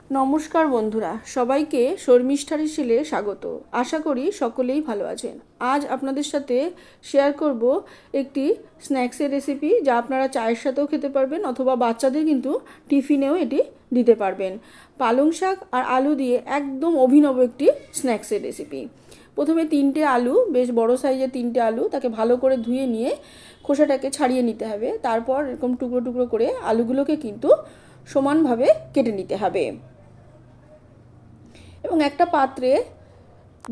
নমস্কার বন্ধুরা, সবাইকে শর্মিষ্ঠার হেসেলে স্বাগত। আশা করি সকলেই ভালো আছেন। আজ আপনাদের সাথে শেয়ার করব একটি স্ন্যাক্সের রেসিপি, যা আপনারা চায়ের সাথেও খেতে পারবেন অথবা বাচ্চাদের কিন্তু টিফিনেও এটি দিতে পারবেন। পালং শাক আর আলু দিয়ে একদম অভিনব একটি স্ন্যাক্সের রেসিপি। প্রথমে 3টে আলু, বেশ বড় সাইজের 3টে আলু, তাকে ভালো করে ধুয়ে নিয়ে খোসাটাকে ছাড়িয়ে নিতে হবে। তারপর এরকম টুকরো টুকরো করে আলুগুলোকে কিন্তু সমানভাবে কেটে নিতে হবে এবং একটা পাত্রে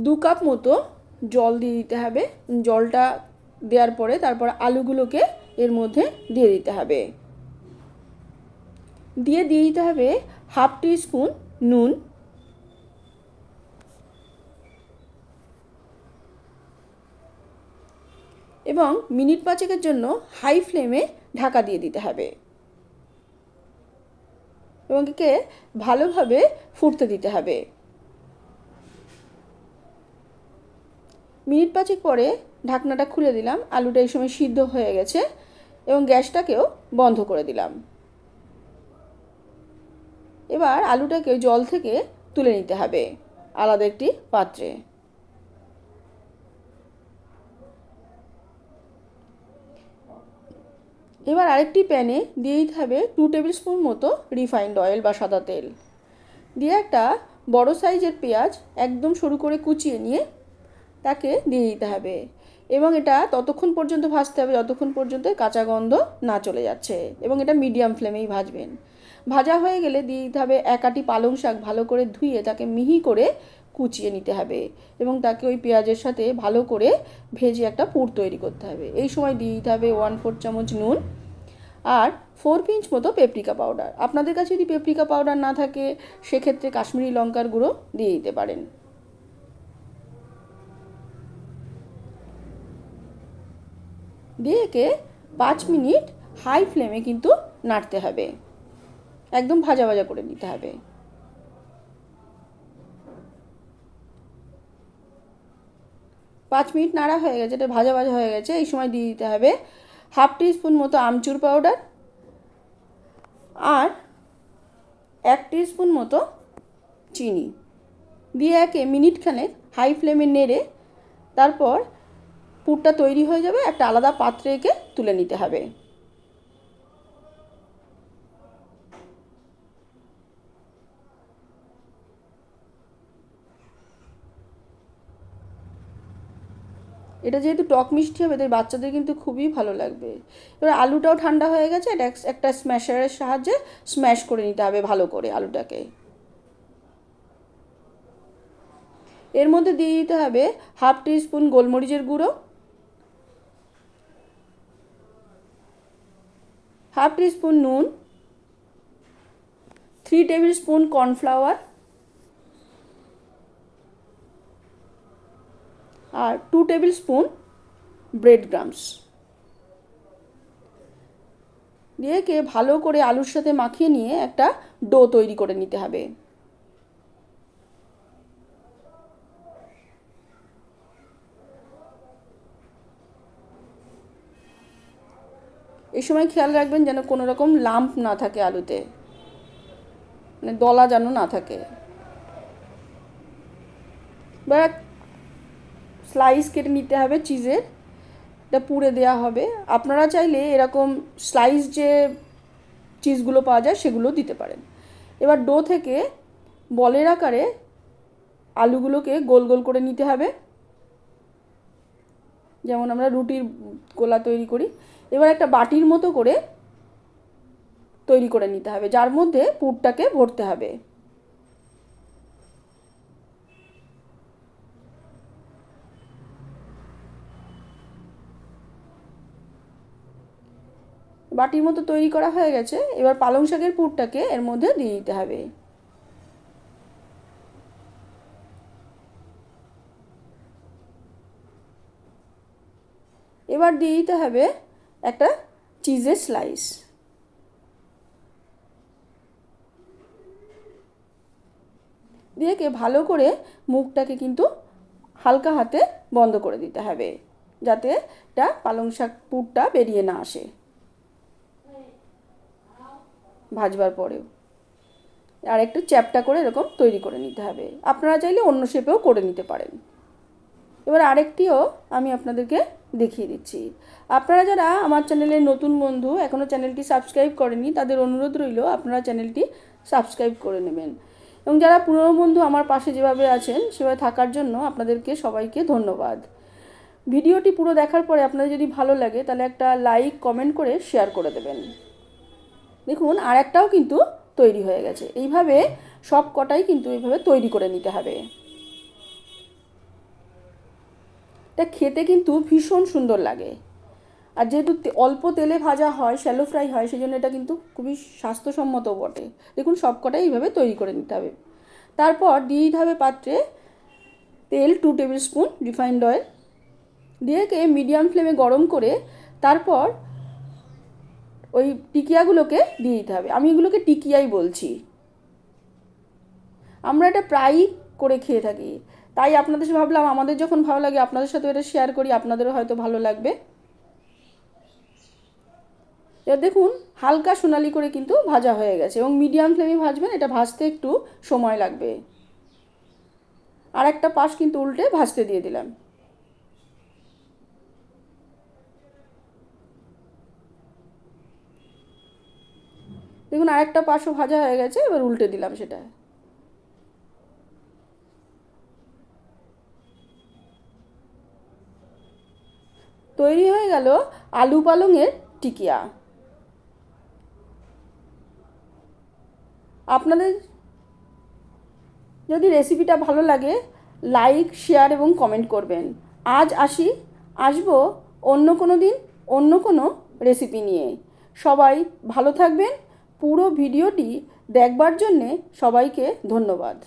2 কাপ মতো জল দিয়ে দিতে হবে। জলটা দেওয়ার পরে তারপর আলুগুলোকে এর মধ্যে দিয়ে দিতে হবে। দিয়ে দিতে হবে হাফ টিস্পুন নুন, এবং মিনিট 5-এর জন্য হাই ফ্লেমে ঢাকা দিয়ে দিতে হবে এবং একে ভালোভাবে ফুটতে দিতে হবে। মিনিট 5 পরে ঢাকনাটা খুলে দিলাম। আলুটা এই সময় সিদ্ধ হয়ে গেছে এবং গ্যাসটাকেও বন্ধ করে দিলাম। এবার আলুটাকে জল থেকে তুলে নিতে হবে আলাদা একটি পাত্রে। এবার আরেকটি প্যানে দিয়ে দিতে হবে 2 টেবিল স্পুন মতো রিফাইন্ড অয়েল বা সাদা তেল। দিয়ে একটা বড় সাইজের পেঁয়াজ একদম সরু করে কুচিয়ে নিয়ে তাকে দিয়ে দিতে হবে এবং এটা ততক্ষণ পর্যন্ত ভাজতে হবে যতক্ষণ পর্যন্ত কাঁচা গন্ধ না চলে যাচ্ছে, এবং এটা মিডিয়াম ফ্লেমেই ভাজবেন। ভাজা হয়ে গেলে দিয়ে দিতে হবে 1 আঁটি পালং শাক, ভালো করে ধুয়ে তাকে মিহি করে কুচিয়ে নিতে হবে এবং তাকে ওই পেঁয়াজের সাথে ভালো করে ভেজে একটা পুর তৈরি করতে হবে। এই সময় দিয়ে দিতে হবে 1/4 চামচ নুন আর 4 পিঞ্চ মতো পেপরিকা পাউডার। আপনাদের কাছে যদি পেপরিকা পাউডার না থাকে সেক্ষেত্রে কাশ্মীরি লঙ্কার গুঁড়ো দিয়ে দিতে পারেন। দিয়ে একে 5 মিনিট হাই ফ্লেমে কিন্তু নাড়তে হবে, একদম ভাজা ভাজা করে নিতে হবে। পাঁচ মিনিট নাড়া হয়ে গেছে, এটা ভাজা ভাজা হয়ে গেছে। এই সময় দিয়ে দিতে হবে হাফ টিস্পুন মতো আমচুর পাউডার আর 1 টিস্পুন মতো চিনি দিয়ে একে মিনিটখানেক হাই ফ্লেমে নেড়ে তারপর পুরটা তৈরি হয়ে যাবে, একটা আলাদা পাত্রে একে তুলে নিতে হবে। এটা যেহেতু টক মিষ্টি হবে তাই বাচ্চাদের কিন্তু খুবই ভালো লাগবে। এবার আলুটাও ঠান্ডা হয়ে গেছে, এটা একটা স্ম্যাশারের সাহায্যে স্ম্যাশ করে নিতে হবে ভালো করে আলুটাকে। এর মধ্যে দিয়ে দিতে হবে হাফ টিস্পুন গোলমরিচের গুঁড়ো, হাফ টিস্পুন নুন, 3 টেবিল স্পুন কর্নফ্লাওয়ার আর 2 টেবিল স্পুন ব্রেড ক্রাম্বস দিয়ে কে ভালো করে আলুর সাথে মাখিয়ে নিয়ে একটা ডো তৈরি করে নিতে হবে। এই সময় খেয়াল রাখবেন যেন কোনো রকম লাম্প না থাকে আলুতে, মানে দলা যেন না থাকে। এবার স্লাইস কেটে নিতে হবে চিজের, এটা পুড়ে দেওয়া হবে। আপনারা চাইলে এরকম স্লাইস যে চিজগুলো পাওয়া যায় সেগুলো দিতে পারেন। এবার ডো থেকে বলের আকারে আলুগুলোকে গোল গোল করে নিতে হবে, যেমন আমরা রুটির গোলা তৈরি করি। এবার একটা বাটির মতো করে তৈরি করে নিতে হবে, যার মধ্যে পুরটাকে ভরতে হবে। বাটির মতো তৈরি করা হয়ে গেছে। এবার পালং শাকের পুরটাকে এর মধ্যে দিয়ে দিতে হবে। এবার দিয়ে দিতে হবে একটা চিজের স্লাইস। দিয়ে ভালো করে মুখটাকে কিন্তু হালকা হাতে বন্ধ করে দিতে হবে, যাতে এটা পালং শাক পুরটা বেরিয়ে না আসে ভাজবার পরেও। আর একটু চ্যাপ্টা করে এরকম তৈরি করে নিতে হবে। আপনারা চাইলে অন্য শেপেও করে নিতে পারেন। এবার আরেকটিও আমি আপনাদেরকে দেখিয়ে দিচ্ছি। আপনারা যারা আমার চ্যানেলের নতুন বন্ধু, এখনও চ্যানেলটি সাবস্ক্রাইব করেনি, তাদের অনুরোধ রইল আপনারা চ্যানেলটি সাবস্ক্রাইব করে নেবেন। এবং যারা পুরনো বন্ধু আমার পাশে যেভাবে আছেন সেভাবে থাকার জন্য আপনাদেরকে সবাইকে ধন্যবাদ। ভিডিওটি পুরো দেখার পরে আপনাদের যদি ভালো লাগে তাহলে একটা লাইক, কমেন্ট করে শেয়ার করে দেবেন। দেখুন আর একটাও কিন্তু তৈরি হয়ে গেছে। এইভাবে সব কটাই কিন্তু এইভাবে তৈরি করে নিতে হবে। এটা খেতে কিন্তু ভীষণ সুন্দর লাগে। আর যেহেতু অল্প তেলে ভাজা হয়, শ্যালো ফ্রাই হয়, সেই জন্য এটা কিন্তু খুবই স্বাস্থ্যসম্মত বটে। দেখুন সব কটাই এইভাবে তৈরি করে নিতে হবে। তারপর দিয়ে দিতে হবে পাত্রে তেল 2 টেবিল স্পুন রিফাইন্ড অয়েল দিয়ে মিডিয়াম ফ্লেমে গরম করে তারপর ওই টিকিয়াগুলোকে দিয়ে দিতে হবে। আমি এগুলোকে টিকিয়াই বলছি। আমরা এটা প্রায়ই করে খেয়ে থাকি, তাই আপনাদের সাথে ভাবলাম আমাদের যখন ভালো লাগে আপনাদের সাথে এটা শেয়ার করি, আপনাদেরও হয়তো ভালো লাগবে। এবার দেখুন হালকা সোনালি করে কিন্তু ভাজা হয়ে গেছে এবং মিডিয়াম ফ্লেমে ভাজবেন, এটা ভাজতে একটু সময় লাগবে। আর একটা পাশ কিন্তু উল্টে ভাজতে দিয়ে দিলাম। দেখুন আরেকটা পাশও ভাজা হয়ে গেছে, এবার উল্টে দিলাম সেটা। তৈরি হয়ে গেল আলু পালংয়ের টিকিয়া। আপনাদের যদি রেসিপিটা ভালো লাগে লাইক, শেয়ার এবং কমেন্ট করবেন। আজ আসি, আসবো অন্য কোনো দিন অন্য কোনো রেসিপি নিয়ে। সবাই ভালো থাকবেন। পুরো ভিডিওটি দেখবার জন্যে সবাইকে ধন্যবাদ।